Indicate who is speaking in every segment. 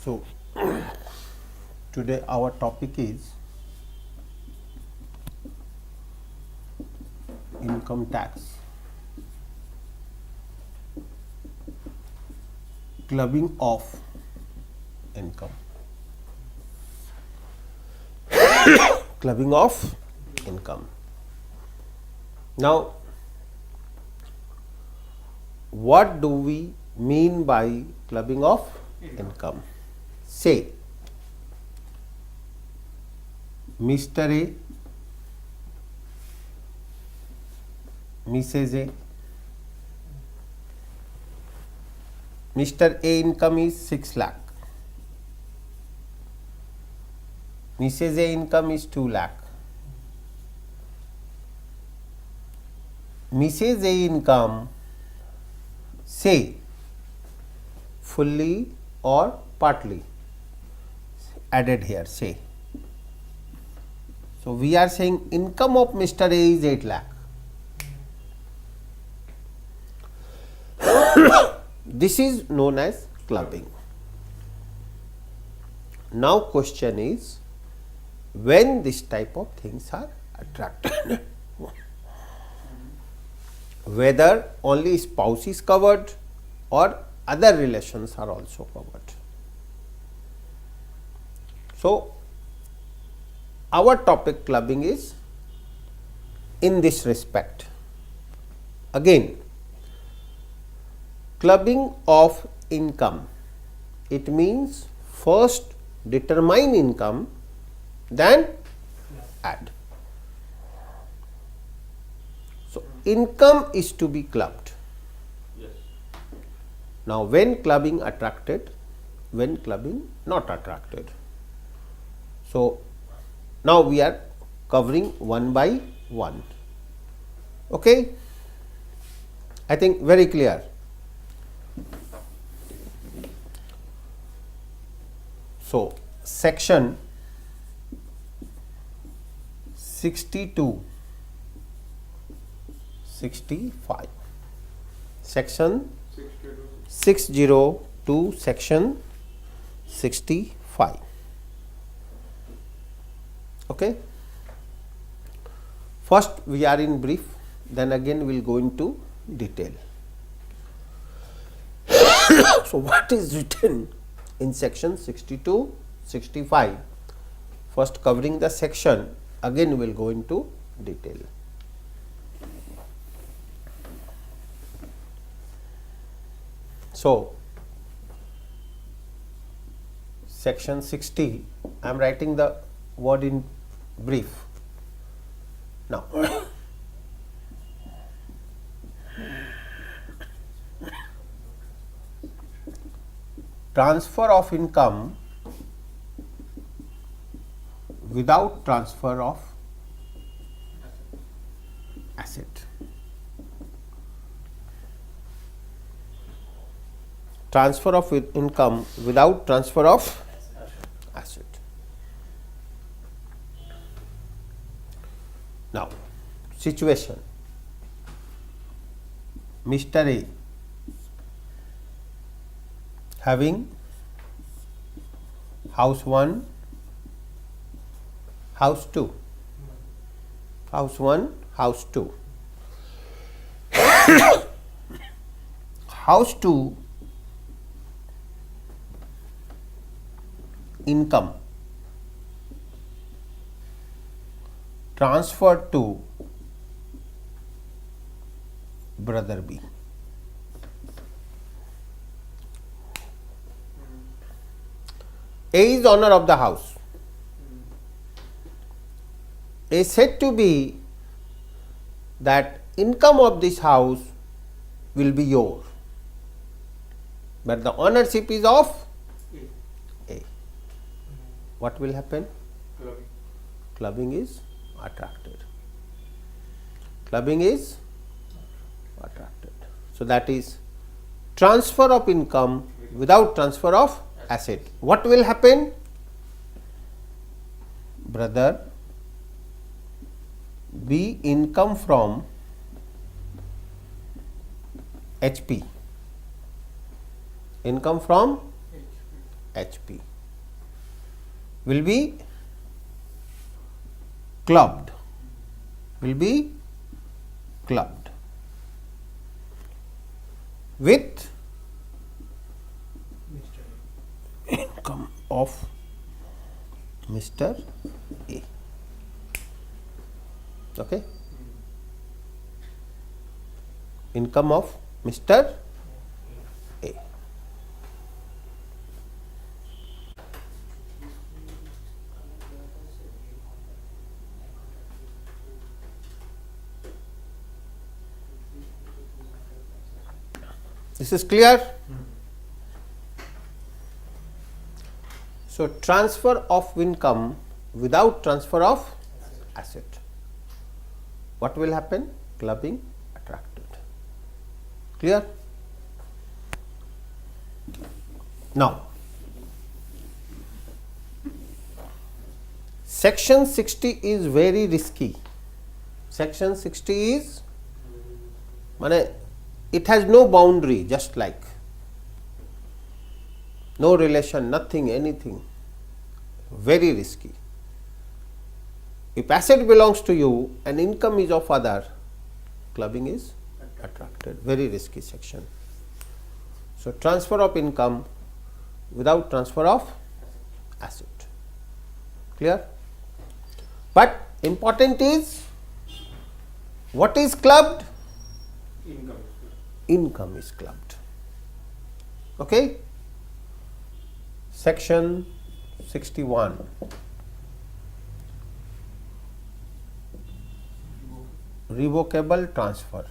Speaker 1: So, today our topic is income tax, clubbing of income, clubbing of income. Now, what do we mean by clubbing of income? Say, Mr. A, Mrs. A. Mr. A income is 6 lakh. Mrs. A income is 2 lakh. Mrs. A income, say, fully or partly added here, say. So, we are saying income of Mr. A is 8 lakh. This is known as clubbing. Now, question is, when this type of things are attracted, whether only spouse is covered or other relations are also covered. So, our topic clubbing is in this respect. Again, clubbing of income, it means first determine income, then add. So, income is to be clubbed.
Speaker 2: Yes.
Speaker 1: Now, when clubbing attracted, when clubbing not attracted. So, now we are covering one by one. Okay? I think very clear. So, section 62, 65, section 602, section 65. Okay. First we are in brief, then again we will go into detail. So, what is written in section 62, 65? First covering the section, again we will go into detail. So, section 60, I am writing the word in brief. Now, transfer of income without transfer of asset. Transfer of income without transfer of asset. Now, situation, Mr. A having house 1, house 2, house 1, house 2. House 2 income transferred to brother B. A is owner of the house. A said to B that income of this house will be yours, but the ownership is of A. What will happen? Clubbing is attracted. Clubbing is attracted. So, that is transfer of income without transfer of asset. What will happen? Brother B income from HP, income from HP will be clubbed, with income of Mr. A. Okay. Income of Mr. A. This is clear? So, transfer of income without transfer of asset. What will happen? Clubbing attracted. Clear? Now, section 60 is very risky. Section 60 is, it has no boundary, just like no relation, nothing, anything, very risky. If asset belongs to you and income is of other, clubbing is attracted, very risky section. So, transfer of income without transfer of asset, clear? But important is, what is clubbed? Income is clubbed. Okay? Section 61. Revocable transfer.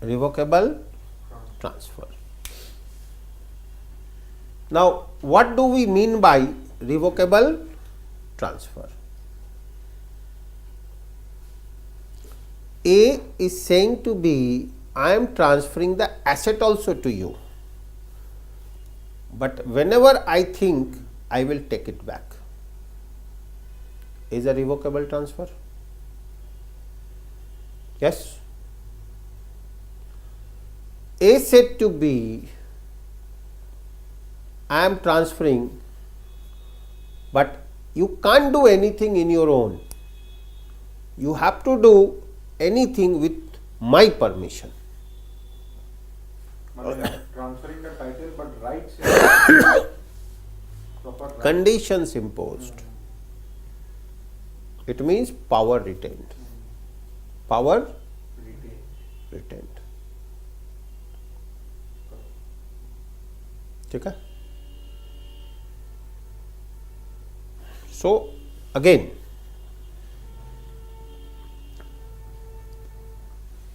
Speaker 1: Revocable transfer. Now, what do we mean by revocable transfer? A is saying to B, I am transferring the asset also to you, but whenever I think I will take it back. Is a revocable transfer? Yes. A said to B, I am transferring, but you can't do anything in your own. You have to do anything with my permission.
Speaker 2: Transferring the title, but rights proper rights.
Speaker 1: Conditions imposed. It means power retained. Power retained. Okay? So, again,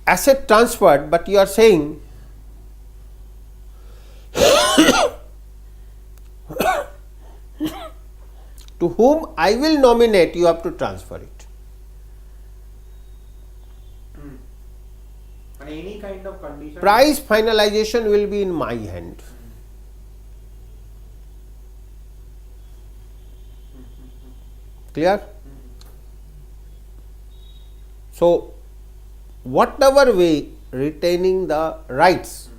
Speaker 1: asset transferred, but you are saying to whom I will nominate, you have to transfer it.
Speaker 2: And any kind of condition.
Speaker 1: Price finalization will be in my hand. Clear? So, whatever way retaining the rights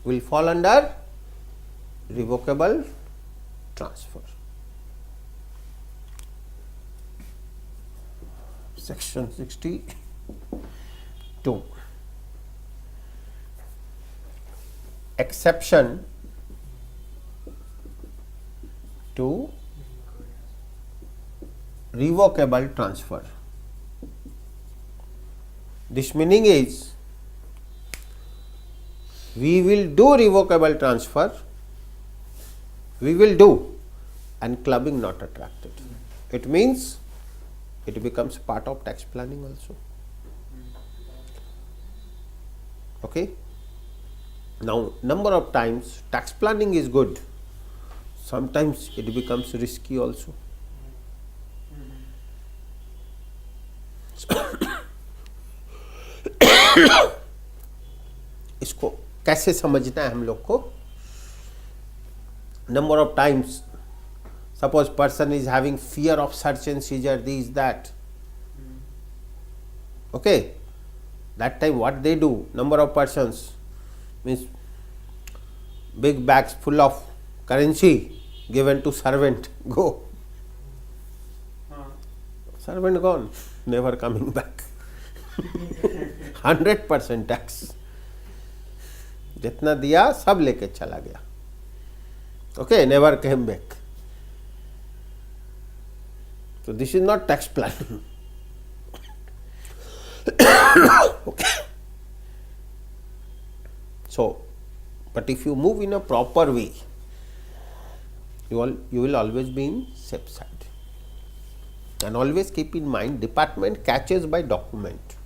Speaker 1: will fall under revocable transfer. Section 62. Exception to revocable transfer. This meaning is, we will do revocable transfer, we will do, and clubbing not attracted. It means it becomes part of tax planning also. Okay? Now, number of times tax planning is good, sometimes it becomes risky also. इसको कैसे समझना है हम लोग को? Number of times, suppose person is having fear of search and seizure, this, that. Okay, That time what they do, number of persons means big bags full of currency given to servant, go. Servant gone, never coming back. 100% tax. जितना दिया सब लेके चला गया. Okay, never came back. So this is not tax planning. Okay. So, but if you move in a proper way, you will always be in safe side. And always keep in mind, department catches by document,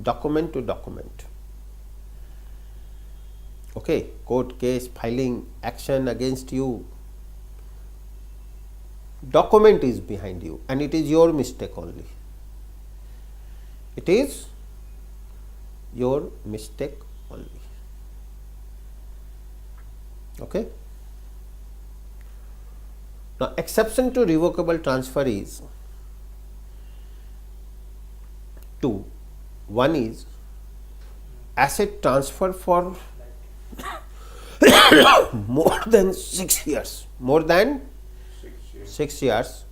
Speaker 1: document to document. Okay, court case, filing, action against you, document is behind you and it is your mistake only. It is your mistake only. Okay. Now, exception to revocable transfer is two. One is asset transfer for more than 6 years, more than 6 years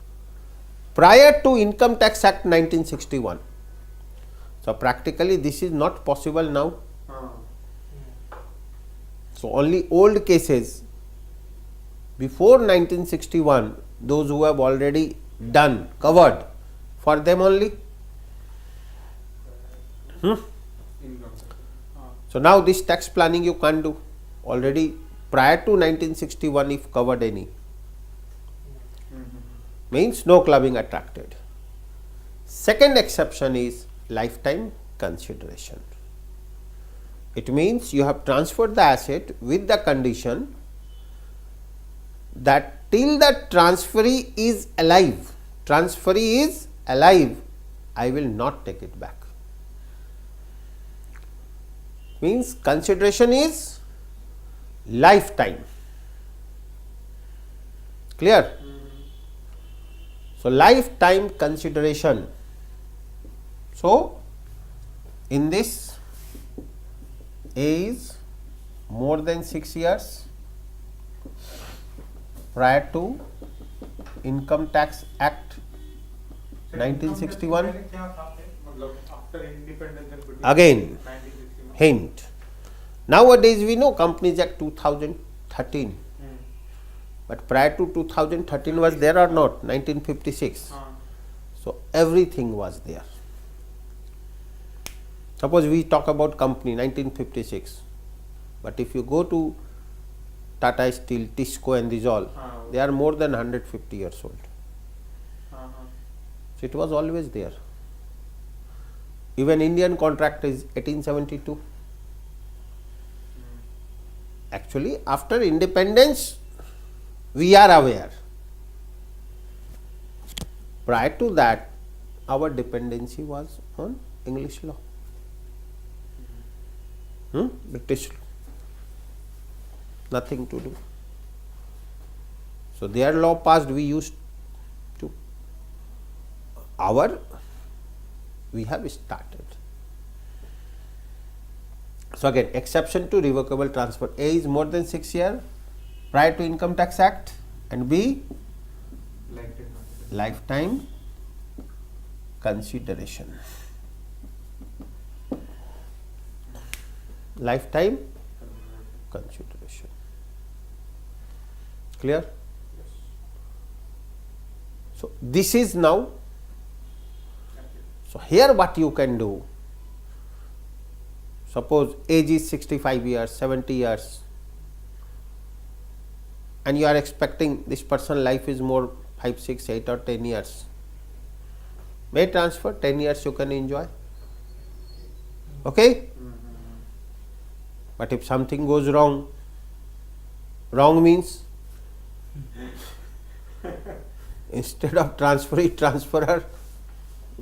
Speaker 1: prior to Income Tax Act 1961. So, practically this is not possible now. So, only old cases before 1961, those who have already done, covered, for them only. So, now this tax planning you can't do. Already prior to 1961, if covered any, means no clubbing attracted. Second exception is lifetime consideration. It means you have transferred the asset with the condition that till the transferee is alive, I will not take it back. Means consideration is lifetime. Clear? So, lifetime consideration. So, in this A is more than 6 years prior to Income Tax Act 1961. Again, hint. Nowadays we know Companies Act 2013, but prior to 2013 was there or not? 1956. So, everything was there. Suppose we talk about company 1956, but if you go to Tata Steel, Tisco and these all, they are more than 150 years old. So, it was always there. Even Indian contract is 1872. Actually, after independence, we are aware. Prior to that, our dependency was on English law. British law. Nothing to do. So, their law passed, we used to. We have started. So, again, exception to revocable transfer. A is more than 6 years prior to Income Tax Act, and B lifetime consideration. Lifetime consideration. Clear? So, this is now. So, here what you can do, suppose age is 65 years, 70 years, and you are expecting this person life is more 5, 6, 8 or 10 years, may transfer, 10 years you can enjoy. Okay? But if something goes wrong, wrong means instead of transferee, transferor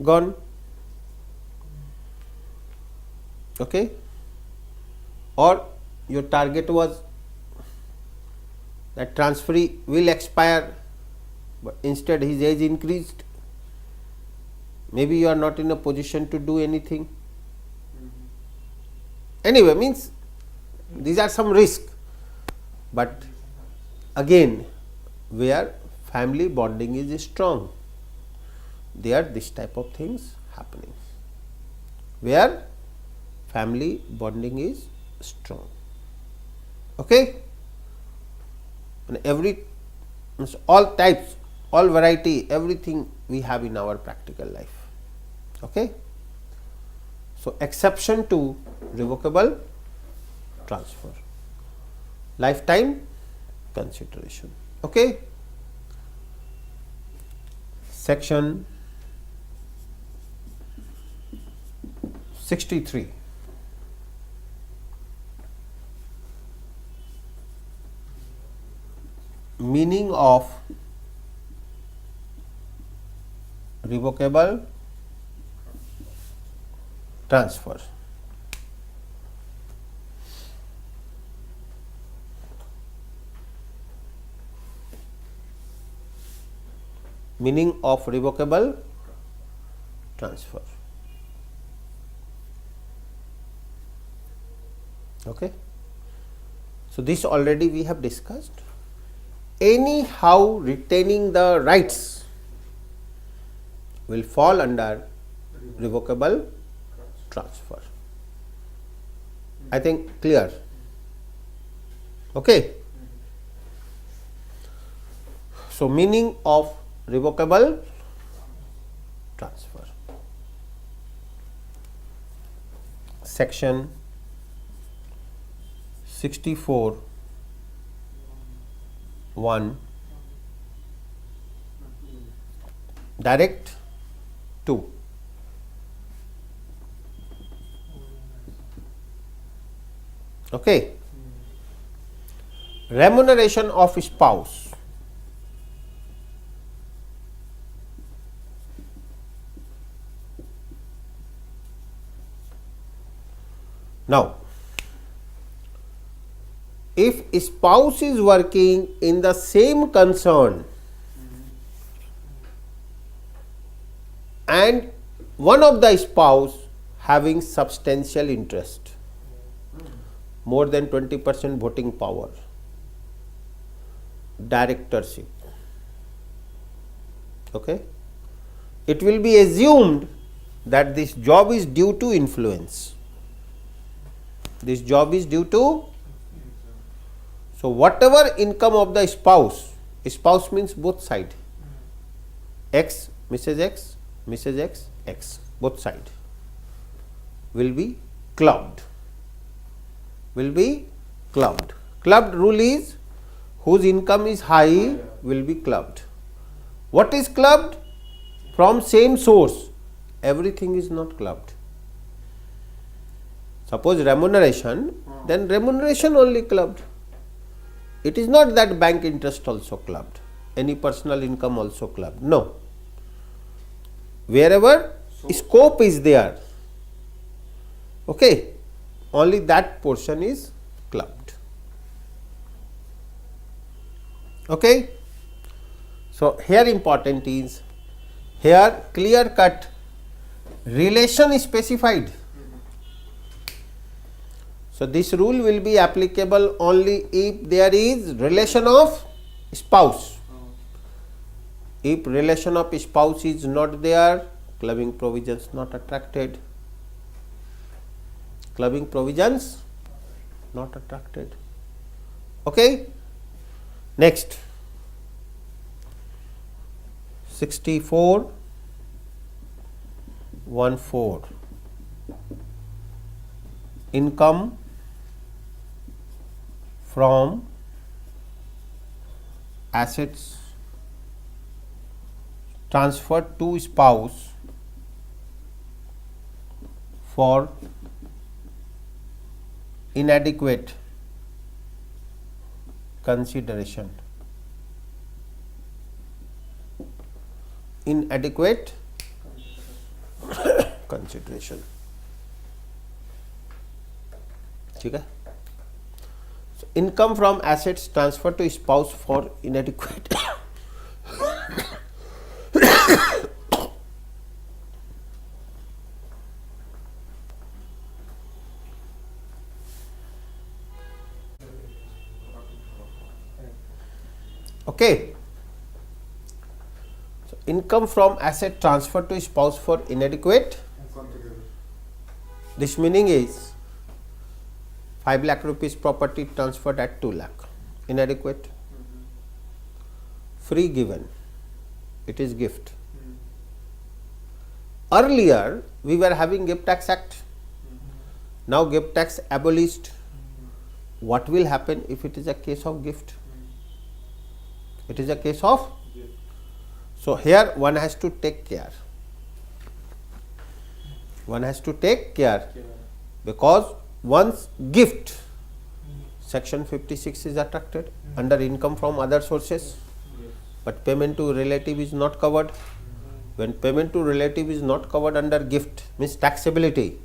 Speaker 1: gone. Okay? Or your target was that transferee will expire, but instead his age increased. Maybe you are not in a position to do anything. Anyway, means these are some risk, but again where family bonding is strong, there this type of things happening, where family bonding is strong. Okay? And every means all types, all variety, everything we have in our practical life. Okay? So, exception to revocable transfer, lifetime consideration. Okay? Section 63. Meaning of revocable transfer. Meaning of revocable transfer. Okay. So, this already we have discussed. Anyhow retaining the rights will fall under revocable transfer. I think clear. Okay. So, meaning of revocable transfer. Section 64 1 direct to okay remuneration of spouse. Now, if spouse is working in the same concern and one of the spouse having substantial interest, more than 20% voting power, directorship, okay, it will be assumed that this job is due to influence. This job is due to, so whatever income of the spouse, spouse means both side, X, Mrs. X, Mrs. X, X, both side will be clubbed, will be clubbed. Clubbed rule is whose income is high will be clubbed. What is clubbed? From same source, everything is not clubbed. Suppose remuneration, then remuneration only clubbed. It is not that bank interest also clubbed, any personal income also clubbed. No. Wherever scope is there, okay, only that portion is clubbed. Okay. So, here important is, here clear cut relation is specified. So, this rule will be applicable only if there is relation of spouse. If relation of spouse is not there, clubbing provisions not attracted. Clubbing provisions not attracted. Okay. Next, 64(1)(4) income from assets transferred to spouse for inadequate consideration. Inadequate consideration. ठीक है. So, income from assets transferred to spouse for inadequate Okay. So, income from asset transferred to spouse for inadequate. This meaning is 5 lakh rupees property transferred at 2 lakh, inadequate. Free given, it is gift. Earlier we were having gift tax act, now gift tax abolished. What will happen if it is a case of gift? It is a case of, so here one has to take care. One has to take care because once gift, section 56 is attracted under income from other sources, but payment to relative is not covered. When payment to relative is not covered under gift, means taxability,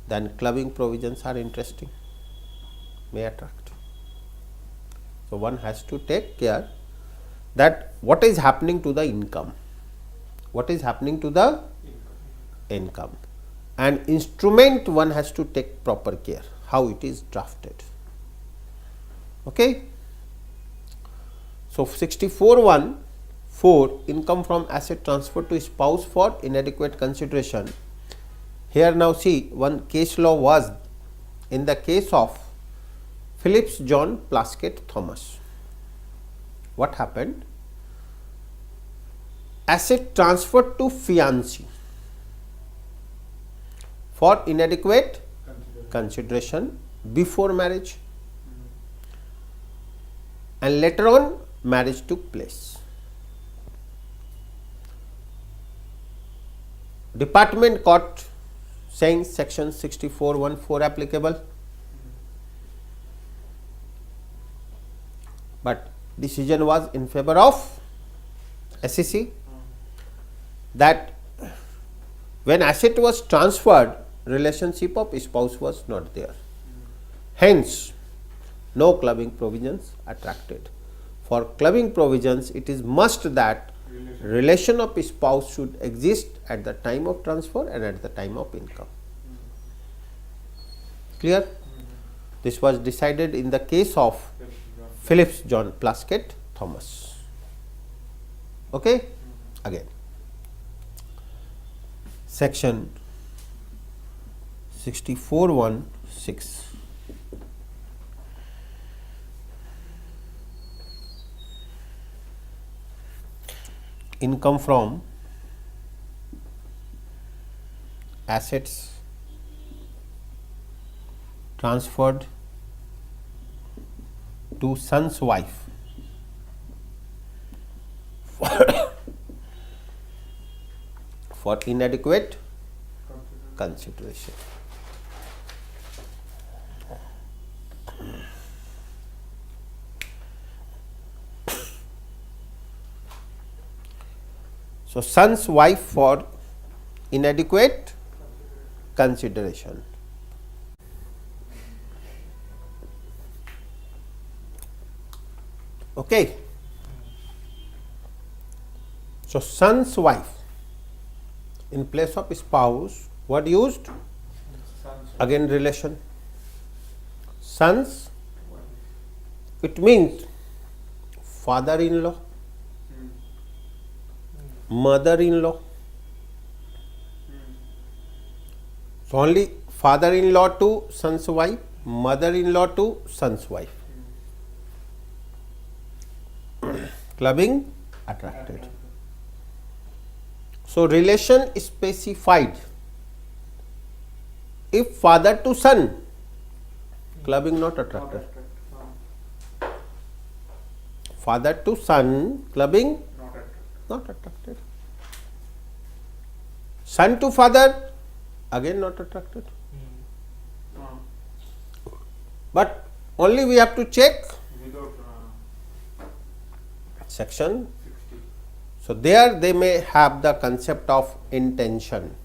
Speaker 1: then clubbing provisions are interesting, may attract. So, one has to take care that what is happening to the income, what is happening to the income, and instrument one has to take proper care, how it is drafted. Okay. So, 64(1)(4) income from asset transferred to spouse for inadequate consideration. Here now see, one case law was in the case of Phillips John Plaskett Thomas. What happened? Asset transferred to fiancé for inadequate consideration before marriage, and later on marriage took place. Department court saying section 64(1)(4) applicable, but decision was in favor of SEC that when asset was transferred, relationship of spouse was not there. Hence, no clubbing provisions attracted. For clubbing provisions, it is must that relation of spouse should exist at the time of transfer and at the time of income. Clear? This was decided in the case of Phillips John Plaskett Thomas. Okay? Again, section 64(1)(6). Income from assets transferred to son's wife for inadequate consideration. So, son's wife for inadequate consideration. Okay. So, son's wife in place of spouse, what used? Again relation. Son's, it means father-in-law, mother-in-law. So, only father-in-law to son's wife, mother-in-law to son's wife. Clubbing attracted. So, relation specified. If father to son, clubbing not attracted. Father to son, clubbing not attracted. Son to father, again not attracted. But only we have to check section. So, there they may have the concept of intention.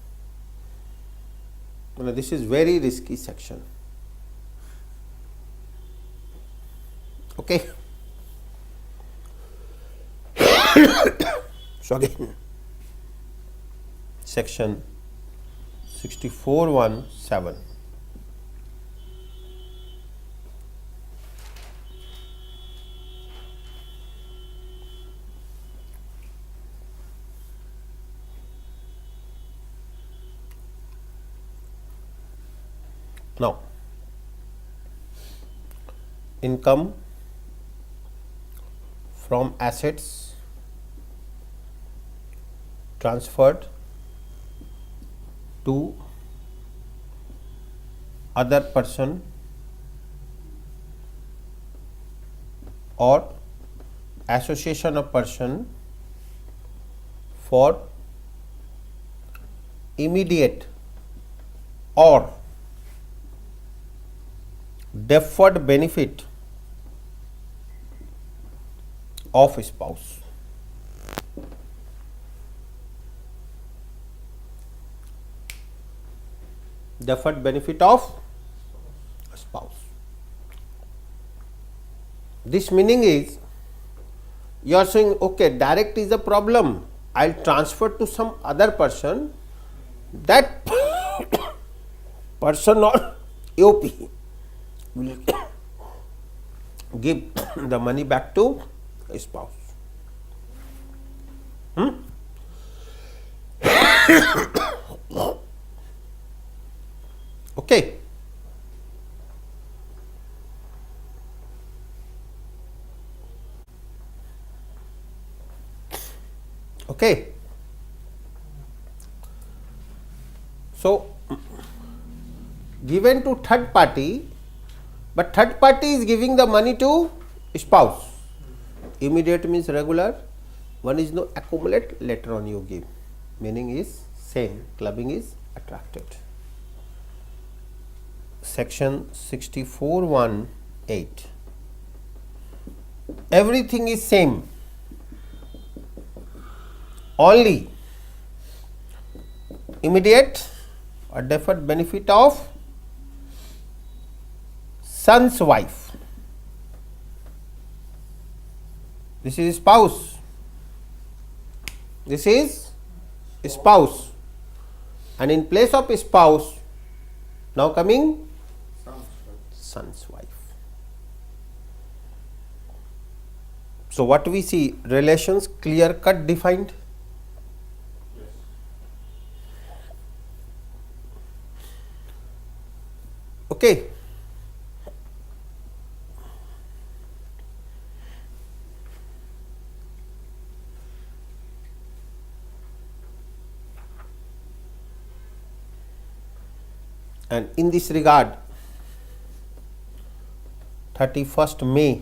Speaker 1: This is very risky section. Okay. So, again section 64(1)(7). Now, income from assets transferred to other person or association of person for immediate or deferred benefit of spouse. Deferred benefit of spouse. This meaning is, you are saying, okay, direct is a problem, I will transfer to some other person, that person or AOP will give the money back to spouse. Okay. Okay. So, given to third party, but third party is giving the money to spouse. Immediate means regular, one is no accumulate, later on you give, meaning is same, clubbing is attracted. Section 64(1)(8). Everything is same, only immediate or deferred benefit of son's wife. This is spouse. This is spouse. And in place of spouse, now coming son's wife. So, what we see? Relations clear cut defined. Okay. And in this regard, 31st May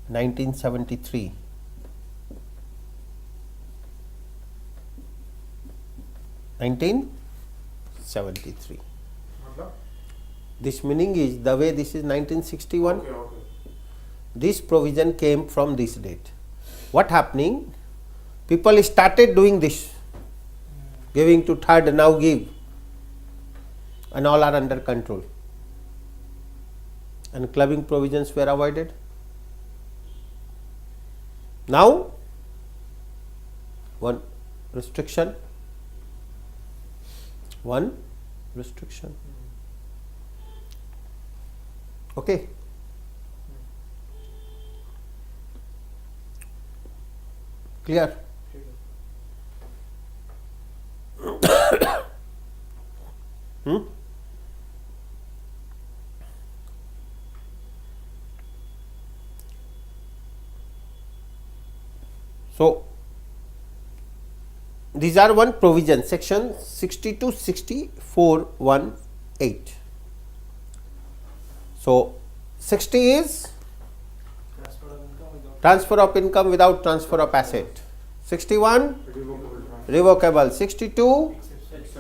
Speaker 1: 1973, this meaning is, the way this is 1961, this provision came from this date. What happening? People started doing this, giving to third, now give, and all are under control, and clubbing provisions were avoided. Now, one restriction. Okay. Clear? So, these are one provision, section 62-64(1)(8). So, 60 is transfer of income without transfer of asset. 61 revocable. 62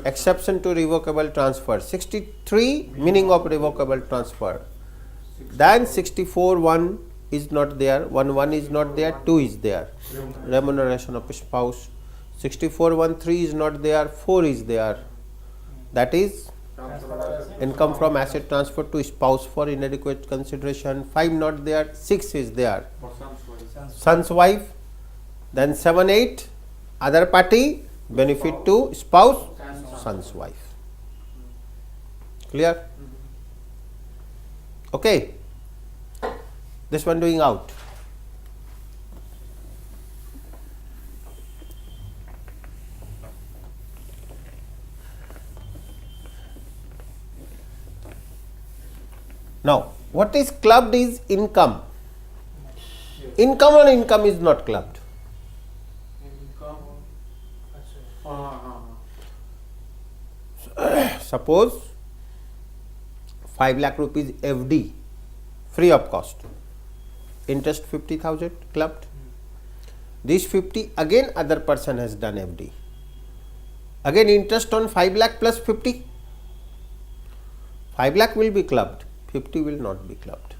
Speaker 1: exception to revocable transfer. 63 meaning of revocable transfer. Then 64(1) is not there, 1 is not there, 2 is there, remuneration of spouse. 64(1)(3) is not there, 4 is there, that is income from asset transfer to spouse for inadequate consideration. 5 not there, 6 is there, son's wife. Then 7, 8 other party, benefit to spouse, son's wife. Clear? Okay. This one doing out. Now, what is clubbed is income.
Speaker 2: Yes.
Speaker 1: Income on income is not clubbed.
Speaker 2: Income.
Speaker 1: Suppose 5 lakh rupees FD free of cost, interest 50,000 clubbed. This 50 again other person has done FD. Again interest on 5 lakh plus 50. 5 lakh will be clubbed, 50 will not be clubbed.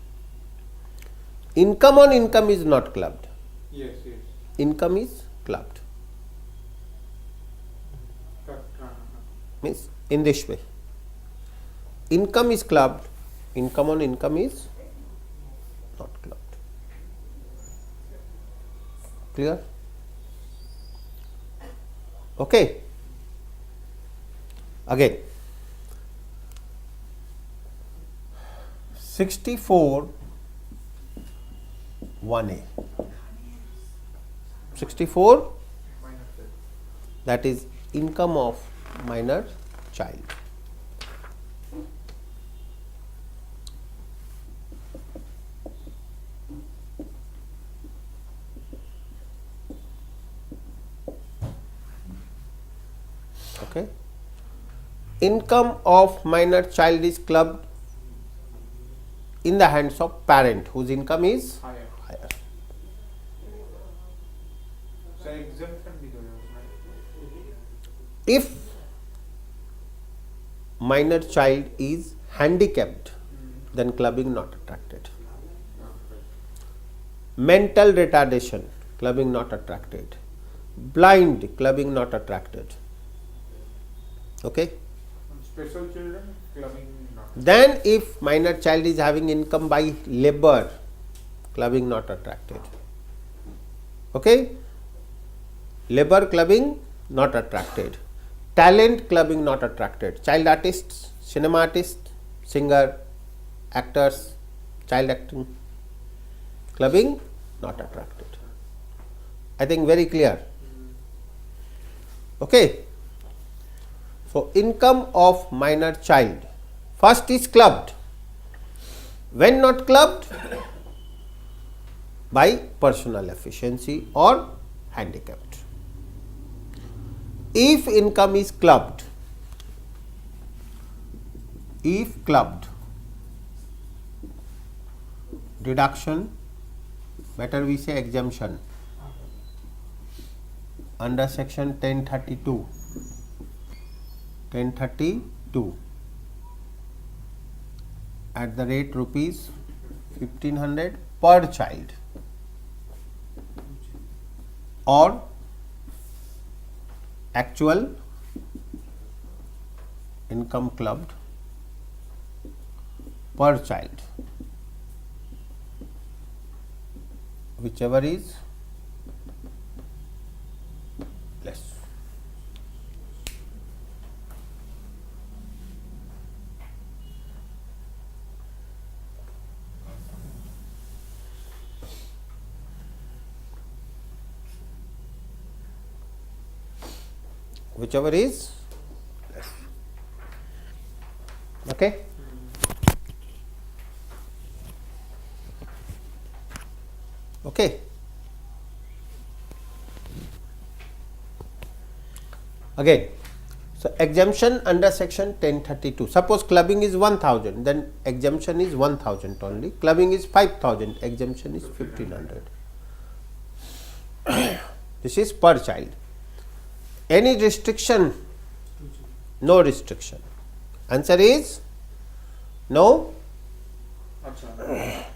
Speaker 1: Income on income is not clubbed.
Speaker 2: Yes, yes.
Speaker 1: Income is clubbed. Means in this way. Income is clubbed, income on income is not clubbed. Clear? Okay. Again, 64 1A. 64, that is income of minor child. Okay. Income of minor child is clubbed in the hands of parent whose income is
Speaker 2: Higher.
Speaker 1: higher.
Speaker 2: So exemption भी तो है उसमें.
Speaker 1: If minor child is handicapped, then clubbing not attracted. Mental retardation, clubbing not attracted. Blind, clubbing not attracted. Okay.
Speaker 2: Special children, clubbing not.
Speaker 1: Then if minor child is having income by labor, clubbing not attracted. Okay. Labor clubbing not attracted. Talent clubbing not attracted. Child artists, cinema artists, singer, actors, child acting, clubbing not attracted. I think very clear. Okay. So, income of minor child first is clubbed. When not clubbed? By personal efficiency or handicapped. If income is clubbed, deduction, better we say exemption, under section 1032 at the rate rupees 1500 per child, or actual income clubbed per child, whichever is less. Whichever is less. Okay. Okay. Again, so exemption under section 1032. Suppose clubbing is 1000, then exemption is 1000 only. Clubbing is 5000, exemption is 1500. This is per child. Any restriction? No restriction. Answer is no.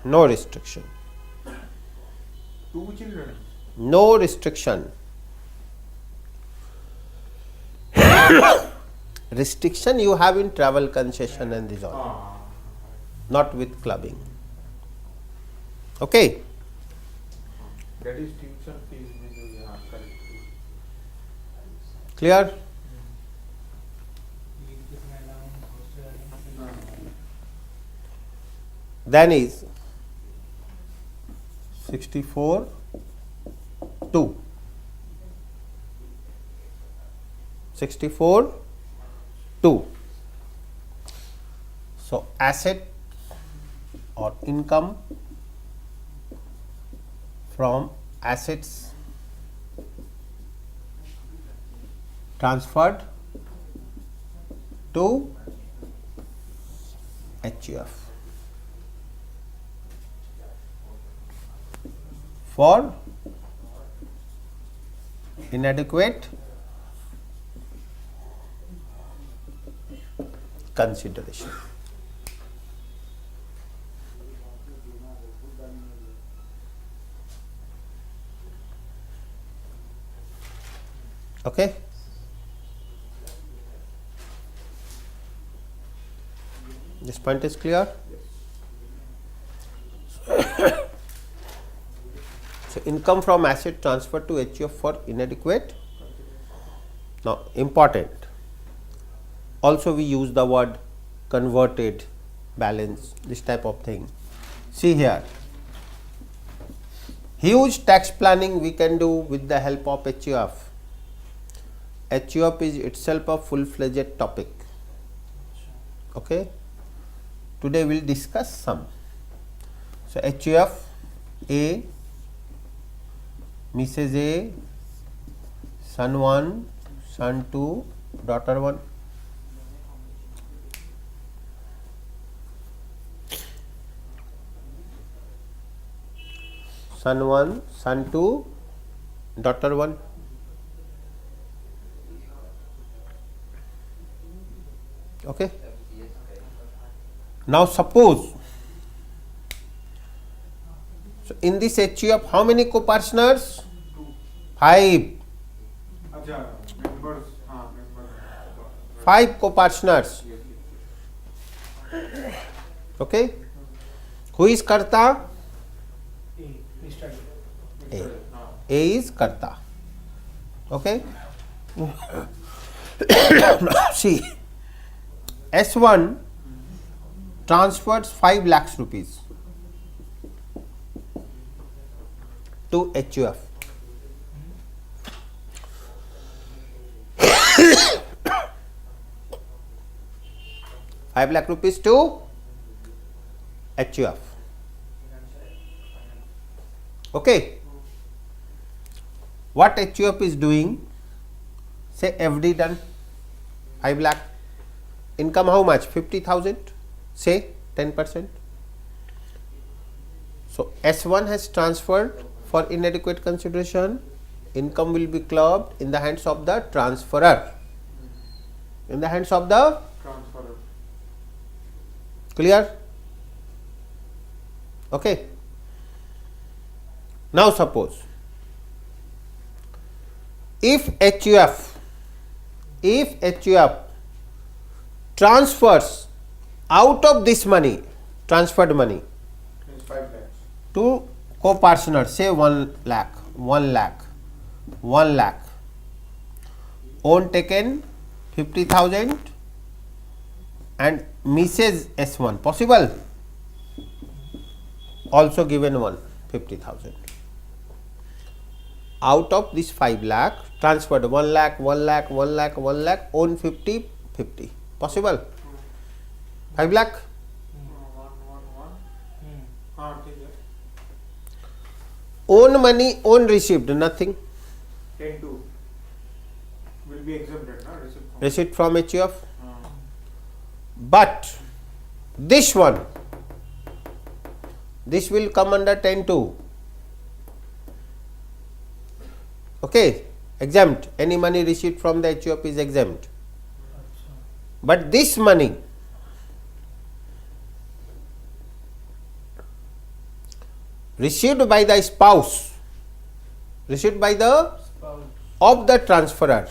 Speaker 1: No restriction.
Speaker 2: 2 children.
Speaker 1: No restriction. Restriction you have in travel concession and this all, not with clubbing. Okay.
Speaker 2: That is tuition fees में जो यहाँ correct.
Speaker 1: Clear? Then is 64 2. 64 2. So asset or income from assets transferred to HUF for inadequate consideration. Okay. This point is clear. So income from asset transfer to HUF for inadequate. Now important. Also we use the word converted balance, this type of thing. See here, huge tax planning we can do with the help of HUF. HUF is itself a full-fledged topic. Okay. Today we will discuss some. So HUF A, Mrs. A, son 1, son 2, daughter 1. Son 1, son 2, daughter 1. Okay. Now suppose, so in this HUF how many co-partners? 5.
Speaker 2: अच्छा, members, हाँ, members.
Speaker 1: 5 co-partners. Okay. Who is Karta? A. A is Karta. Okay. See, S1 transfers 5 lakhs rupees to HUF. ₹5 lakh to HUF. Okay. What HUF is doing? Say FD done, 5 lakh. Income how much? 50,000. Say 10%. So S1 has transferred for inadequate consideration. Income will be clubbed in the hands of the transferor. In the hands of the
Speaker 2: Transferor.
Speaker 1: clear? Okay. Now suppose if HUF transfers out of this money, transferred money,
Speaker 2: Means 5 lakhs.
Speaker 1: to co-partners, say 1 lakh, 1 lakh, 1 lakh, own taken 50,000 and Mrs. S1 possible, also given 50,000. Out of this 5 lakh transferred 1 lakh, 1 lakh, 1 lakh, 1 lakh, own 50, 50 possible. 5 lakh.
Speaker 2: 111. हाँ ठीक है.
Speaker 1: Own money, own received nothing.
Speaker 2: 10-2 will be exempted, na?
Speaker 1: Receipt from HUF.
Speaker 2: हाँ.
Speaker 1: But this one, this will come under 10(2). Okay, exempt. Any money received from the HUF is exempt. But this money received by the spouse, received by the of the transferor,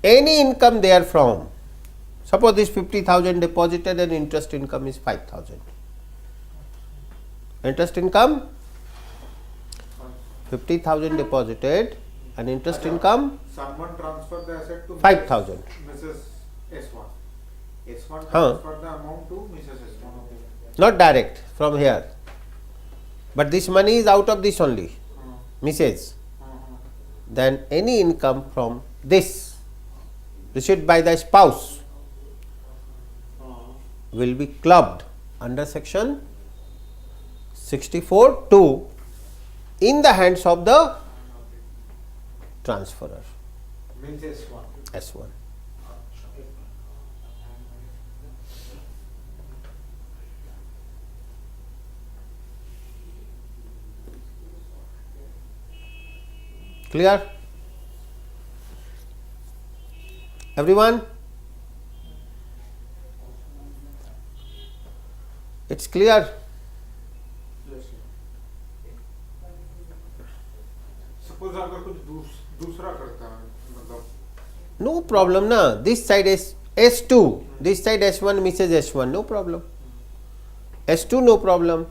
Speaker 1: any income therefrom, suppose this 50,000 deposited and interest income is 5,000. Interest income 50,000 deposited and interest income
Speaker 2: Someone transfer the asset to
Speaker 1: 5,000.
Speaker 2: Mrs. S1. S1
Speaker 1: Huh.
Speaker 2: transfer the amount to Mrs. S1. Okay.
Speaker 1: Not direct from here, but this money is out of this only, Mrs. Then any income from this received by the spouse will be clubbed under section 64(2) in the hands of the transferor
Speaker 2: Means S1.
Speaker 1: S1. Clear? Everyone? It's clear?
Speaker 2: Yes, sir. Suppose अगर कुछ दूसरा करता है मतलब
Speaker 1: No problem na. This side is S2, this side S1 misses S1, no problem. S2 no problem.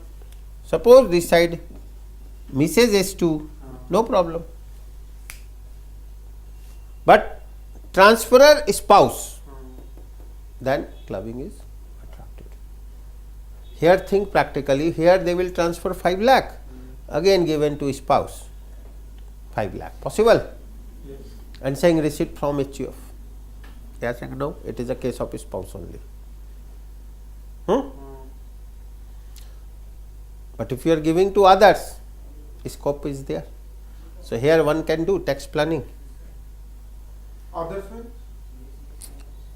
Speaker 1: Suppose this side misses S2, no problem. But transferor spouse, then clubbing is attracted. Here think practically, here they will transfer 5 lakh, again given to spouse, 5 lakh, possible?
Speaker 2: yes.
Speaker 1: And saying receipt from HUF. They are saying no, it is a case of spouse only. But if you are giving to others, scope is there. So here one can do tax planning.
Speaker 2: Others means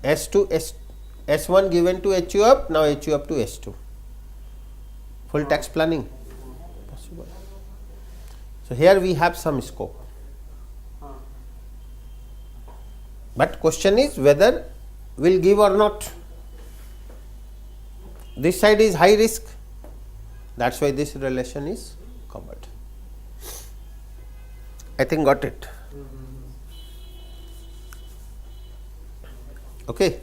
Speaker 1: S2, S1 given to HUF, now HUF to S2. Full tax planning possible. So here we have some scope. But question is whether will give or not. This side is high risk, that is why this relation is covered. I think got it. Okay.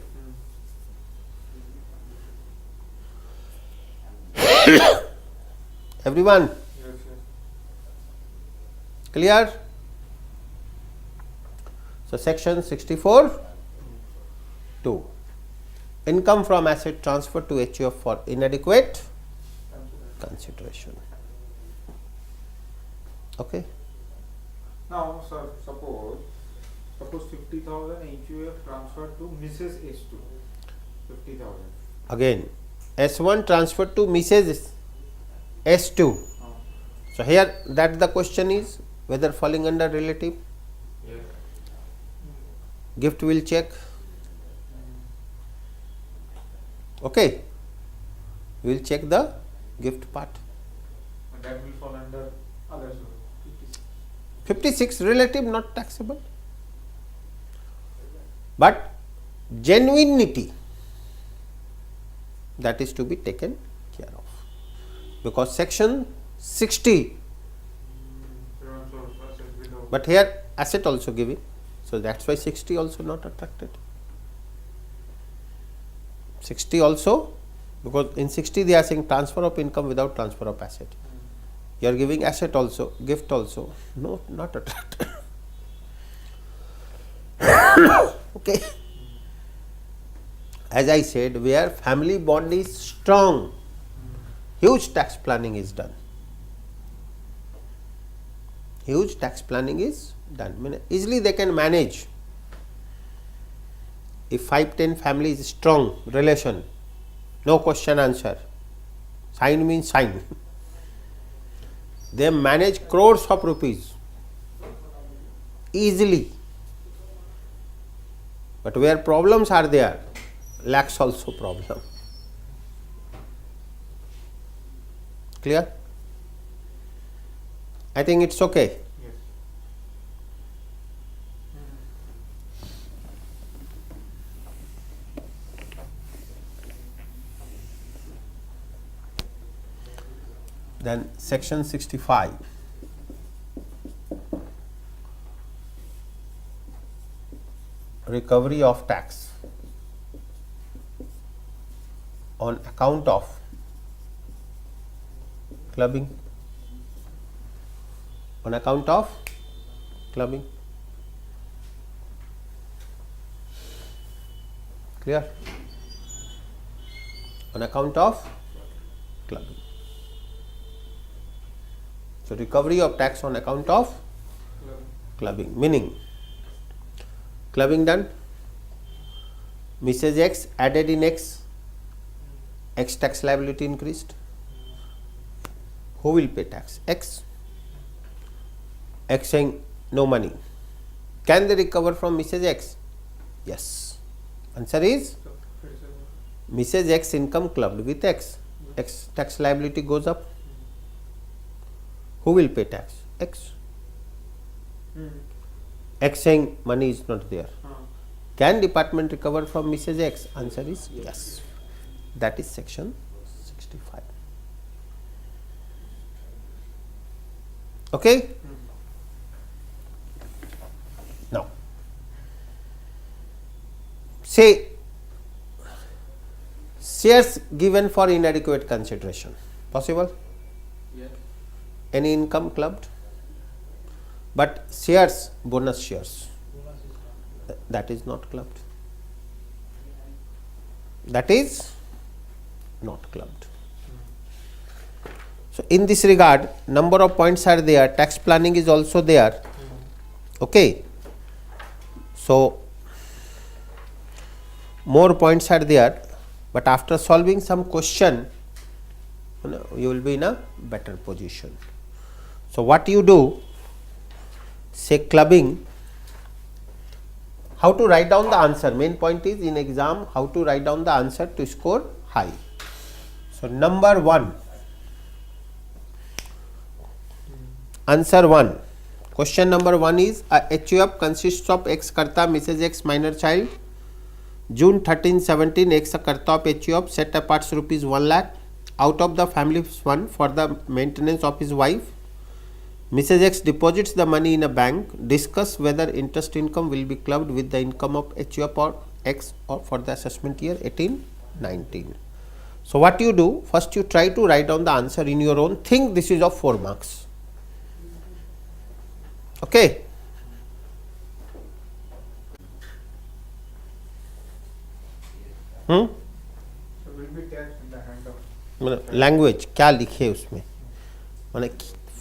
Speaker 1: Everyone
Speaker 2: yes, yes.
Speaker 1: clear? So section 64(2) income from asset transfer to HUF for inadequate consideration. Okay.
Speaker 2: Now, sir, suppose 50,000 HUF transferred to Mrs. S2. 50,000.
Speaker 1: Again S1 transferred to Mrs. S2. So here that the question is whether falling under relative.
Speaker 2: Yes.
Speaker 1: Gift will check. Okay. We will check the gift part.
Speaker 2: And that will fall under others.
Speaker 1: 56 relative not taxable. But genuinity, that is to be taken care of, because section 60, but here asset also given, so that is why 60 also not attracted. 60 also, because in 60 they are saying transfer of income without transfer of asset. You are giving asset also, gift also, no, not attracted. Okay. As I said, where family bond is strong, huge tax planning is done. Huge tax planning is done. I mean, easily they can manage. If 5-10 family is strong relation, no question answer. Sign means sign. They manage crores of rupees easily. But where problems are there, lakhs also problem. Clear? I think it's okay.
Speaker 2: Yes.
Speaker 1: Then section 65. Recovery of tax on account of clubbing. On account of clubbing. Clear? On account of clubbing. So, recovery of tax on account of clubbing, meaning clubbing done, Mrs. X added in X, X tax liability increased. Who will pay tax? X. X saying no money. Can they recover from Mrs. X? Yes. Answer is Mrs. X income clubbed with X. X tax liability goes up. Who will pay tax? X. X saying money is not there. Can department recover from Mrs. X? Answer is yes. That is section 65. Okay? Now, say shares given for inadequate consideration. Possible?
Speaker 2: Yes.
Speaker 1: Any income clubbed? But shares, bonus shares, that is not clubbed. That is not clubbed. So, in this regard, number of points are there, tax planning is also there. Okay. So, more points are there, but after solving some question, you will be in a better position. So, what you do? Say clubbing, how to write down the answer. Main point is in exam how to write down the answer to score high. So, number 1, answer 1. Question number 1 is a HUF consists of X karta Mrs. X minor child, June 13, 17 X karta of HUF set apart rupees 1 lakh out of the family fund for the maintenance of his wife. Mrs. X deposits the money in a bank. Discuss whether interest income will be clubbed with the income of HUF or X or for the assessment year 18-19. So, what you do? First you try to write down the answer in your own. Think this is of 4 marks. Okay.
Speaker 2: So will be taxed in the hand of
Speaker 1: language क्या लिखे उसमें, माने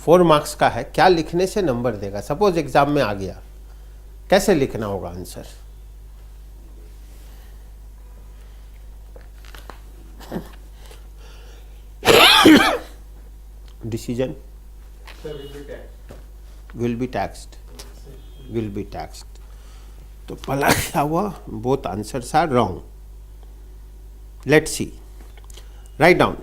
Speaker 1: 4 marks का है, क्या लिखने से number देगा. सपोज एग्जाम में आ गया, कैसे लिखना होगा answer. Decision
Speaker 2: Sir will be taxed.
Speaker 1: will be taxed, will be taxed. तो पहला क्या हुआ, both answers are wrong. Let's see. Write down.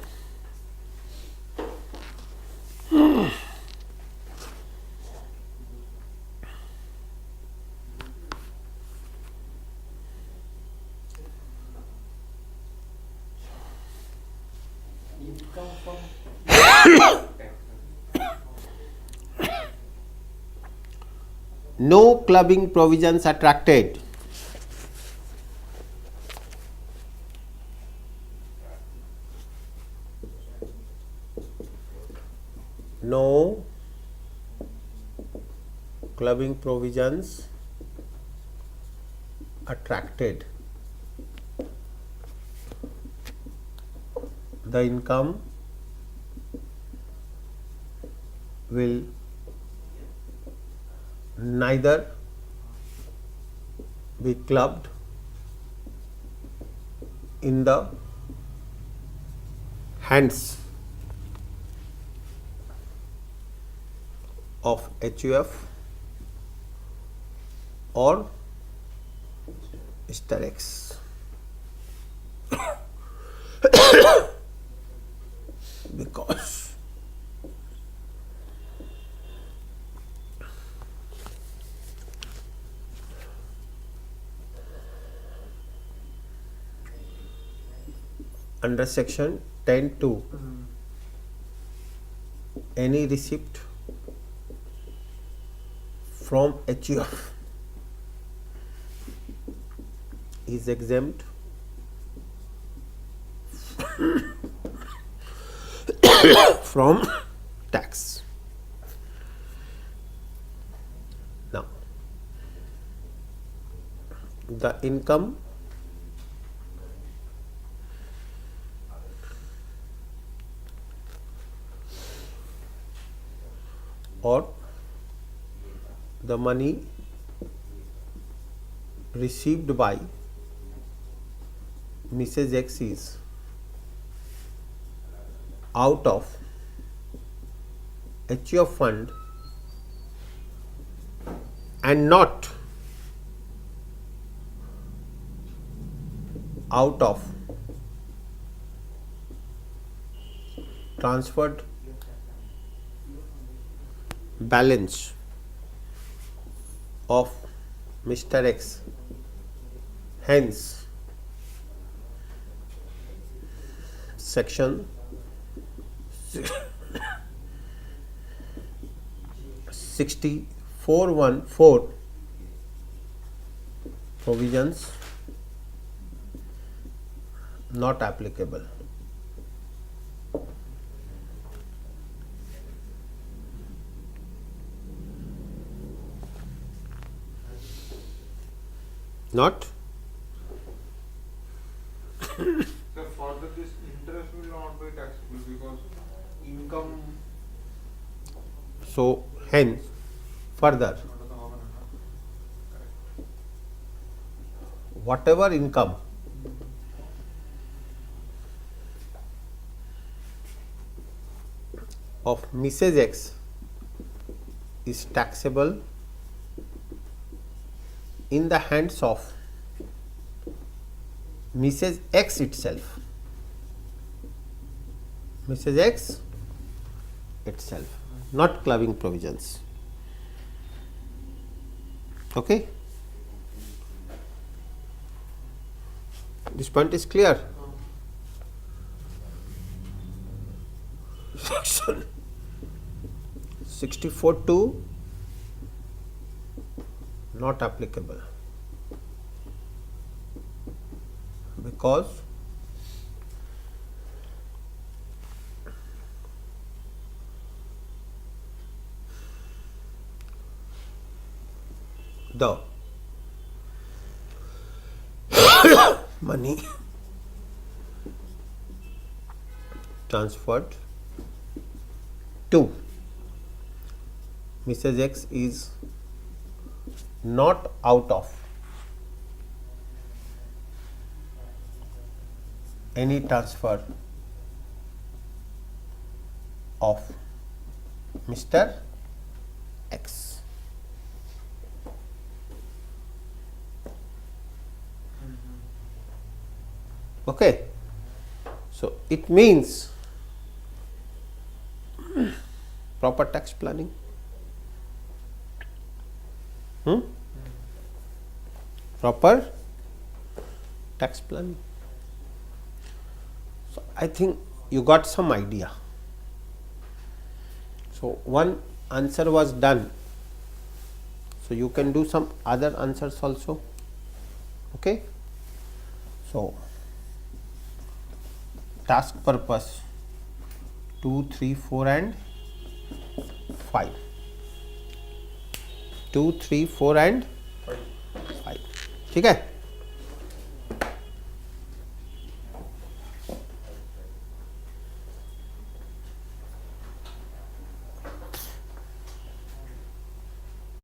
Speaker 1: No clubbing provisions attracted. No clubbing provisions attracted. The income will neither be clubbed in the hands of HUF or Mr. X because under section 10(2) any receipt from HUF is exempt from tax. Now, the income or the money received by Mrs. X is out of HUF fund and not out of transferred balance of Mr. X. Hence, section 6414 provisions not applicable. Not
Speaker 2: So further this interest will not be taxable because income
Speaker 1: so hence further whatever income of Mrs. X is taxable in the hands of Mrs. X itself. Mrs. X itself, not clubbing provisions. Okay? This point is clear. Section 64(2) not applicable because the money transferred to Mrs. X is not out of any transfer of Mr. X. Okay. So it means proper tax planning. Proper tax planning. So I think you got some idea. So one answer was done. So you can do some other answers also. Okay. So task purpose 2, 3, 4 and 5. 2, 3, 4 and 5. ठीक है.